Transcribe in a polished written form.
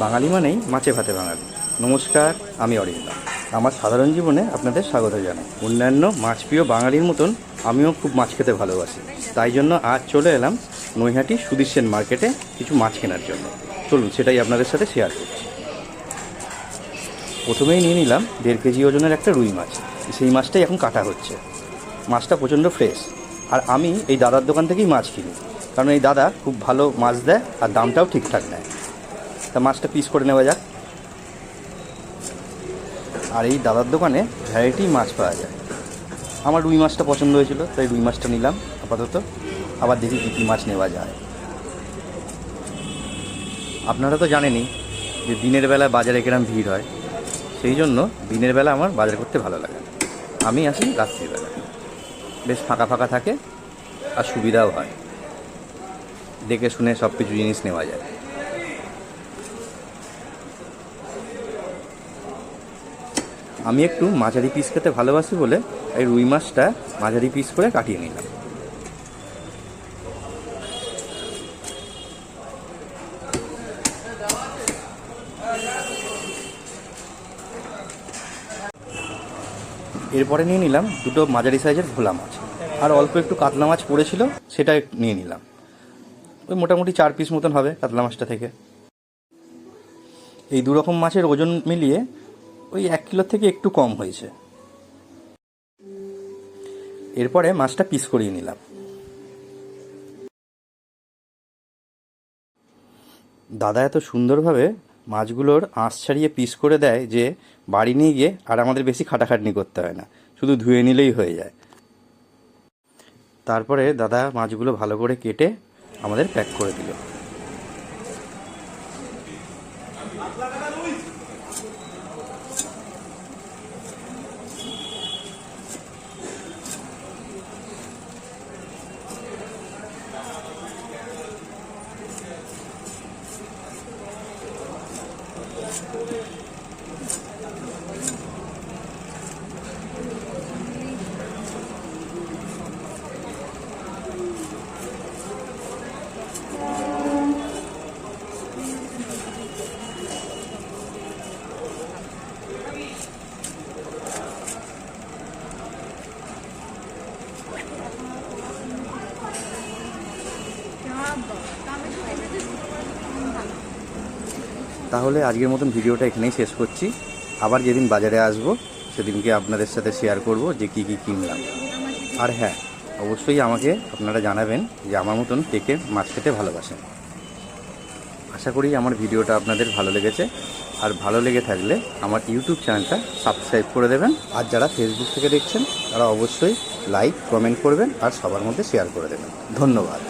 বাঙালি মানেই মাছে ভাতে বাঙালি। নমস্কার, আমি অরিন্দম। আমার সাধারণ জীবনে আপনাদের স্বাগত জানাই। অন্যান্য মাছপ্রিয় বাঙালির মতন আমিও খুব মাছ খেতে ভালোবাসি। তাই জন্য আজ চলে এলাম নৈহাটি সুধীর সেন মার্কেটে কিছু মাছ কেনার জন্য। চলুন সেটাই আপনাদের সাথে শেয়ার করছি। প্রথমেই নিয়ে নিলাম 1.5 কেজি ওজনের একটা রুই মাছ। সেই মাছটাই এখন কাটা হচ্ছে। মাছটা প্রচণ্ড ফ্রেশ, আর আমি এই দাদার দোকান থেকেই মাছ কিনি, কারণ এই দাদা খুব ভালো মাছ দেয় আর দামটাও ঠিকঠাক নেয়। তা মাছটা পিস করে নেওয়া যাক। আর এই দাদার দোকানে ভ্যারাইটি মাছ পাওয়া যায়। আমার রুই মাছটা পছন্দ হয়েছিল, তাই রুই মাছটা নিলাম আপাতত। আবার দেখি কী কী মাছ নেওয়া যায়। আপনারা তো জানেনই যে দিনের বেলা বাজারে কিরম ভিড় হয়, সেই জন্য দিনের বেলা আমার বাজার করতে ভালো লাগে। আমি আসি রাত্রিবেলা, বেশ ফাঁকা ফাঁকা থাকে আর সুবিধাও হয়, দেখে শুনে সব কিছু জিনিস নেওয়া যায়। আমি একটু মাঝারি পিস খেতে ভালোবাসি বলে এই রুই মাছটা মাঝারি পিস করে কাটিয়ে নিলাম। এরপরে নিয়ে নিলাম দুটো মাঝারি সাইজের ভোলা মাছ, আর অল্প একটু কাতলা মাছ পড়েছিল, সেটা নিয়ে নিলাম। ওই মোটামুটি 4 পিস মতন হবে কাতলা মাছটা থেকে। এই দুরকম মাছের ওজন মিলিয়ে ওই 1 কিলোর থেকে একটু কম হয়েছে। এরপরে মাছটা পিস করিয়ে নিলাম। দাদা এত সুন্দরভাবে মাছগুলোর আঁশ ছাড়িয়ে পিস করে দেয় যে বাড়ি নিয়ে গিয়ে আর আমাদের বেশি খাটাখাটনি করতে হয় না, শুধু ধুয়ে নিলেই হয়ে যায়। তারপরে দাদা মাছগুলো ভালো করে কেটে আমাদের প্যাক করে দিল। তাহলে আজকের মতন ভিডিওটা এখানেই শেষ করছি। আবার যেদিন বাজারে আসব সেদিনকে আপনাদের সাথে শেয়ার করব যে কী কী কিনলাম। আর হ্যাঁ, অবশ্যই আমাকে আপনারা জানাবেন যে আমার মতন কে কে মাছ খেতে ভালোবাসেন। আশা করি আমার ভিডিওটা আপনাদের ভালো লেগেছে। আর ভালো লেগে থাকলে আমার ইউটিউব চ্যানেলটা সাবস্ক্রাইব করে দেবেন। আর যারা ফেসবুক থেকে দেখছেন তারা অবশ্যই লাইক কমেন্ট করবেন আর সবার মধ্যে শেয়ার করে দেবেন। ধন্যবাদ।